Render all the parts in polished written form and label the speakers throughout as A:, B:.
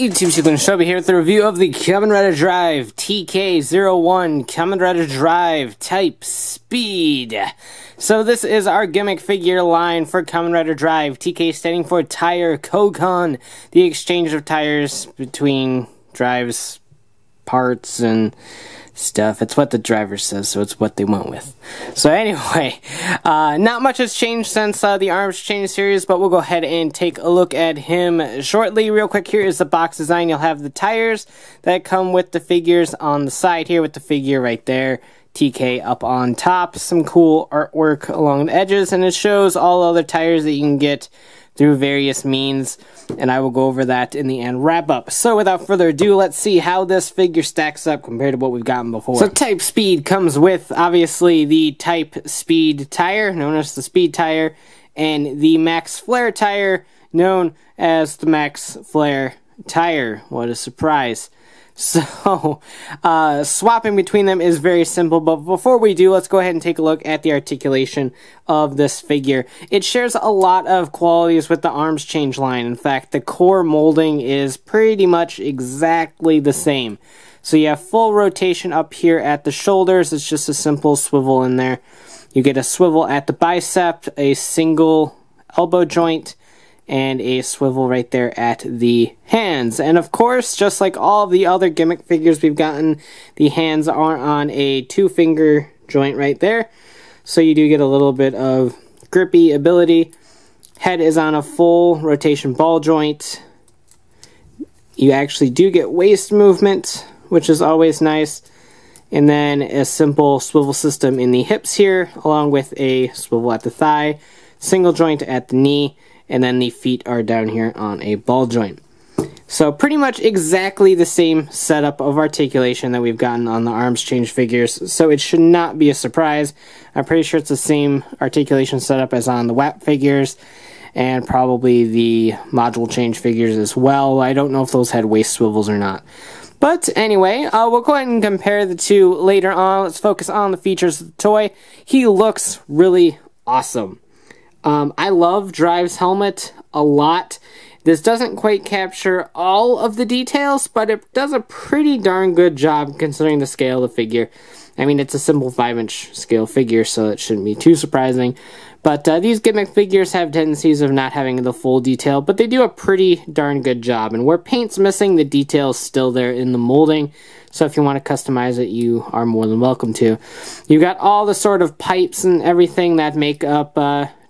A: YouTube, Chicken Shelby here with the review of the Kamen Rider Drive TK01 Kamen Rider Drive Type Speed. So this is our gimmick figure line for Kamen Rider Drive. TK standing for Tire Koukan, the exchange of tires between drives, parts, and stuff. It's what the driver says, so it's what they went with. So anyway, not much has changed since the Arms Change series, but we'll go ahead and take a look at him shortly. Real quick, here is the box design. You'll have the tires that come with the figures on the side here with the figure right there. TK up on top. Some cool artwork along the edges, and it shows all other tires that you can get through various means, and I will go over that in the end wrap up. So without further ado, let's see how this figure stacks up compared to what we've gotten before. So Type Speed comes with, obviously, the Type Speed tire, known as the Speed tire, and the Max Flare tire, known as the Max Flare tire. What a surprise. So, swapping between them is very simple, but before we do, let's go ahead and take a look at the articulation of this figure. It shares a lot of qualities with the Arms Change line. In fact, the core molding is pretty much exactly the same. So you have full rotation up here at the shoulders. It's just a simple swivel in there. You get a swivel at the bicep, a single elbow joint, and a swivel right there at the hands. And of course, just like all of the other gimmick figures we've gotten, the hands are on a 2-finger joint right there. So you do get a little bit of grippy ability. Head is on a full rotation ball joint. You actually do get waist movement, which is always nice. And then a simple swivel system in the hips here, along with a swivel at the thigh, single joint at the knee, and then the feet are down here on a ball joint. So pretty much exactly the same setup of articulation that we've gotten on the Arms Change figures, so it should not be a surprise. I'm pretty sure it's the same articulation setup as on the WAP figures, and probably the module change figures as well. I don't know if those had waist swivels or not. But anyway, we'll go ahead and compare the two later on. Let's focus on the features of the toy. He looks really awesome. I love Drive's helmet a lot. This doesn't quite capture all of the details, but it does a pretty darn good job considering the scale of the figure. I mean, it's a simple 5-inch scale figure, so it shouldn't be too surprising. But these gimmick figures have tendencies of not having the full detail, but they do a pretty darn good job. And where paint's missing, the detail's still there in the molding. So if you want to customize it, you are more than welcome to. You've got all the sort of pipes and everything that make up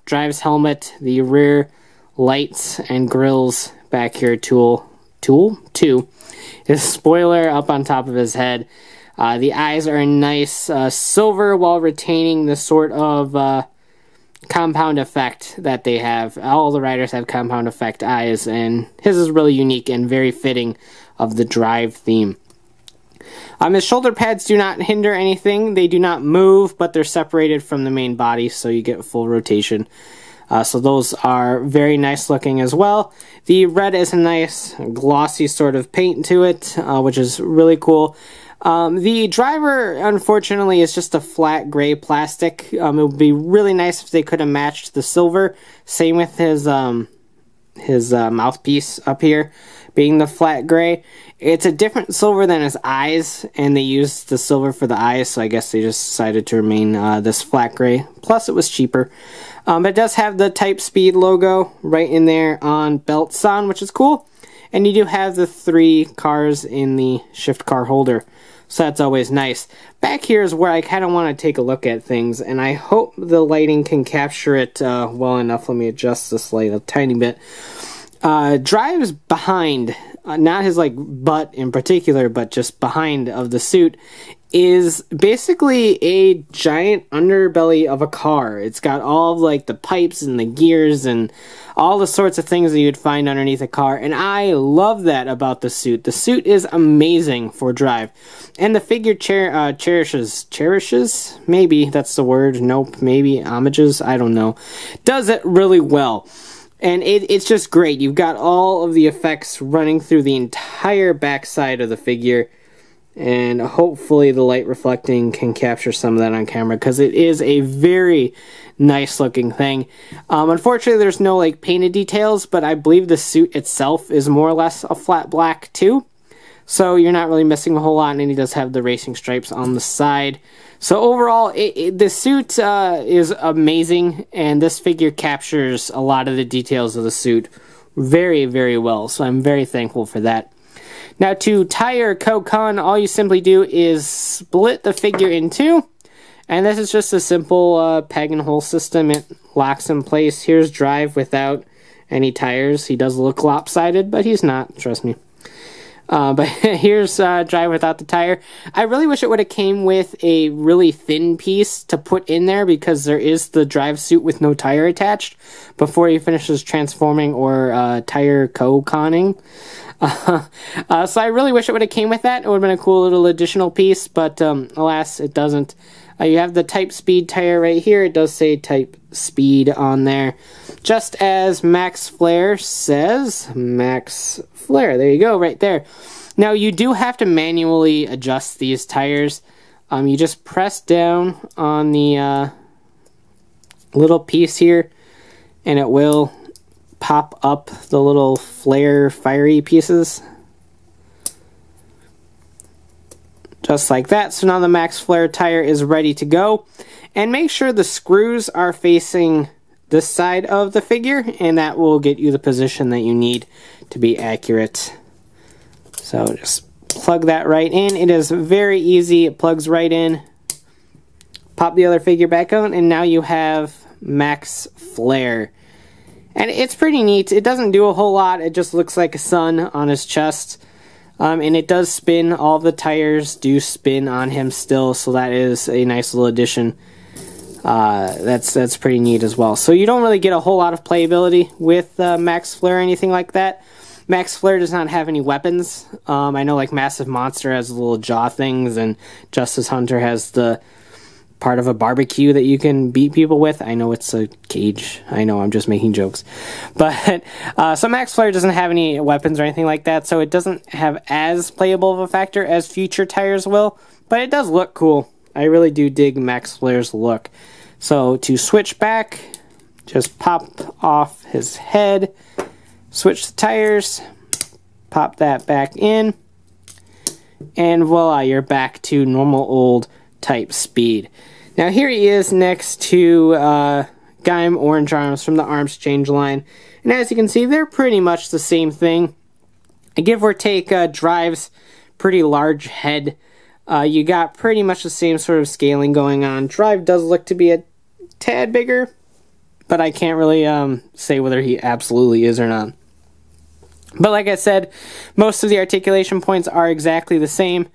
A: Drive's helmet, the rear lights and grills back here, two, his spoiler up on top of his head. The eyes are a nice silver while retaining the sort of compound effect that they have. All the riders have compound effect eyes, and his is really unique and very fitting of the Drive theme. His shoulder pads do not hinder anything. They do not move, but they're separated from the main body, so you get full rotation. So those are very nice looking as well. The red is a nice glossy sort of paint to it, which is really cool. The driver, unfortunately, is just a flat gray plastic. It would be really nice if they could have matched the silver. Same with his mouthpiece up here being the flat gray. It's a different silver than his eyes, and they used the silver for the eyes, so I guess they just decided to remain this flat gray. Plus, it was cheaper. It does have the Type Speed logo right in there on belts on, which is cool. And you do have the 3 cars in the shift car holder, so that's always nice. Back here is where I kind of want to take a look at things, and I hope the lighting can capture it well enough. Let me adjust this light a tiny bit. Drive's behind, not his like butt in particular, but just behind of the suit, is basically a giant underbelly of a car. It's got all of like the pipes and the gears and all the sorts of things that you'd find underneath a car, and I love that about the suit. The suit is amazing for Drive, and the figure cherishes, maybe that's the word, nope, maybe homages, I don't know, does it really well. And it's just great. You've got all of the effects running through the entire backside of the figure. And hopefully the light reflecting can capture some of that on camera, because it is a very nice looking thing. Unfortunately, there's no like painted details, but I believe the suit itself is more or less a flat black too. So you're not really missing a whole lot, and he does have the racing stripes on the side. So overall, the suit is amazing, and this figure captures a lot of the details of the suit very, very well. So I'm very thankful for that. Now to Tire Koukan, all you simply do is split the figure in two. And this is just a simple peg and hole system. It locks in place. Here's Drive without any tires. He does look lopsided, but he's not, trust me. But here's Drive without the tire. I really wish it would have came with a really thin piece to put in there, because there is the Drive suit with no tire attached before he finishes transforming or Tire Koukaning. So I really wish it would have came with that. It would have been a cool little additional piece, but alas, it doesn't. You have the Type Speed tire right here. It does say Type Speed on there. Just as Max Flare says. Max Flare. There you go, right there. Now, you do have to manually adjust these tires. You just press down on the little piece here, and it will pop up the little flare fiery pieces. Just like that. So now the Max Flare tire is ready to go. And make sure the screws are facing this side of the figure, and that will get you the position that you need to be accurate. So just plug that right in. It is very easy. It plugs right in. Pop the other figure back on, and now you have Max Flare. And it's pretty neat. It doesn't do a whole lot. It just looks like a sun on his chest. And it does spin. All the tires do spin on him still, so that is a nice little addition. That's pretty neat as well. So you don't really get a whole lot of playability with Max Flare or anything like that. Max Flare does not have any weapons. I know like Massive Monster has the little jaw things, and Justice Hunter has the part of a barbecue that you can beat people with. I know it's a cage. I know, I'm just making jokes. But, so Max Flare doesn't have any weapons or anything like that, so it doesn't have as playable of a factor as future tires will, but it does look cool. I really do dig Max Flare's look. So, to switch back, just pop off his head, switch the tires, pop that back in, and voila, you're back to normal old Type Speed. Now here he is next to Gaim Orange Arms from the Arms Change line, and as you can see, they're pretty much the same thing. Give or take, Drive's pretty large head. You got pretty much the same sort of scaling going on. Drive does look to be a tad bigger, but I can't really say whether he absolutely is or not. But like I said, most of the articulation points are exactly the same,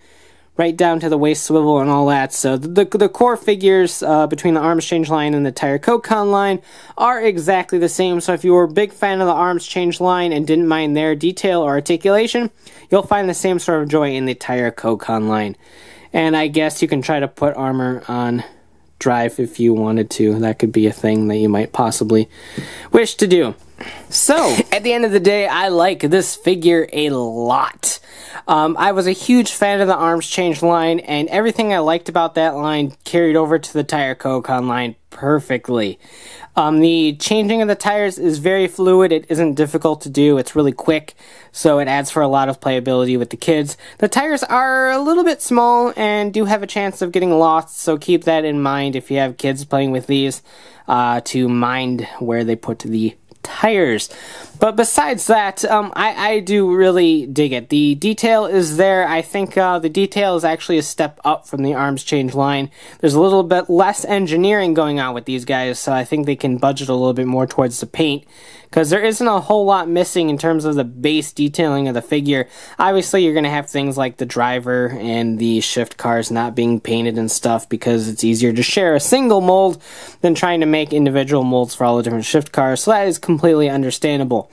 A: right down to the waist swivel and all that. So the core figures between the Arms Change line and the Tire Koukan line are exactly the same. So if you were a big fan of the Arms Change line and didn't mind their detail or articulation, you'll find the same sort of joy in the Tire Koukan line. And I guess you can try to put armor on Drive if you wanted to. That could be a thing that you might possibly wish to do. So, at the end of the day, I like this figure a lot. I was a huge fan of the Arms Change line, and everything I liked about that line carried over to the Tire Koukan line perfectly. The changing of the tires is very fluid. It isn't difficult to do. It's really quick, so it adds for a lot of playability with the kids. The tires are a little bit small and do have a chance of getting lost, so keep that in mind if you have kids playing with these, to mind where they put the tires. But besides that, I do really dig it. The detail is there. I think the detail is actually a step up from the Arms Change line. There's a little bit less engineering going on with these guys, so I think they can budget a little bit more towards the paint, because there isn't a whole lot missing in terms of the base detailing of the figure. Obviously, you're going to have things like the driver and the shift cars not being painted and stuff, because it's easier to share a single mold than trying to make individual molds for all the different shift cars, so that is completely understandable.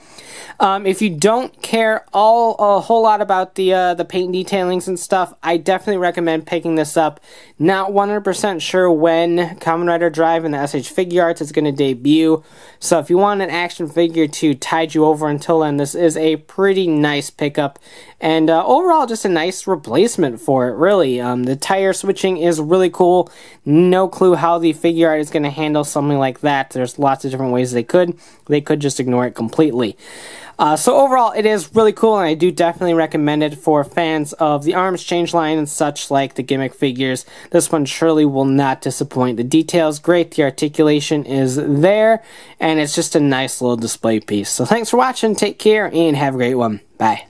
A: If you don't care a whole lot about the paint detailings and stuff, I definitely recommend picking this up. Not 100% sure when Kamen Rider Drive and the S.H.Figuarts is going to debut, so if you want an action figure to tide you over until then, this is a pretty nice pickup, And overall, just a nice replacement for it, really. The tire switching is really cool. No clue how the figure art is going to handle something like that. There's lots of different ways they could. They could just ignore it completely. So overall, it is really cool, and I do definitely recommend it for fans of the arms change line and such like the Gimmick figures. This one surely will not disappoint. The detail's great, the articulation is there, and it's just a nice little display piece. So thanks for watching, take care, and have a great one. Bye.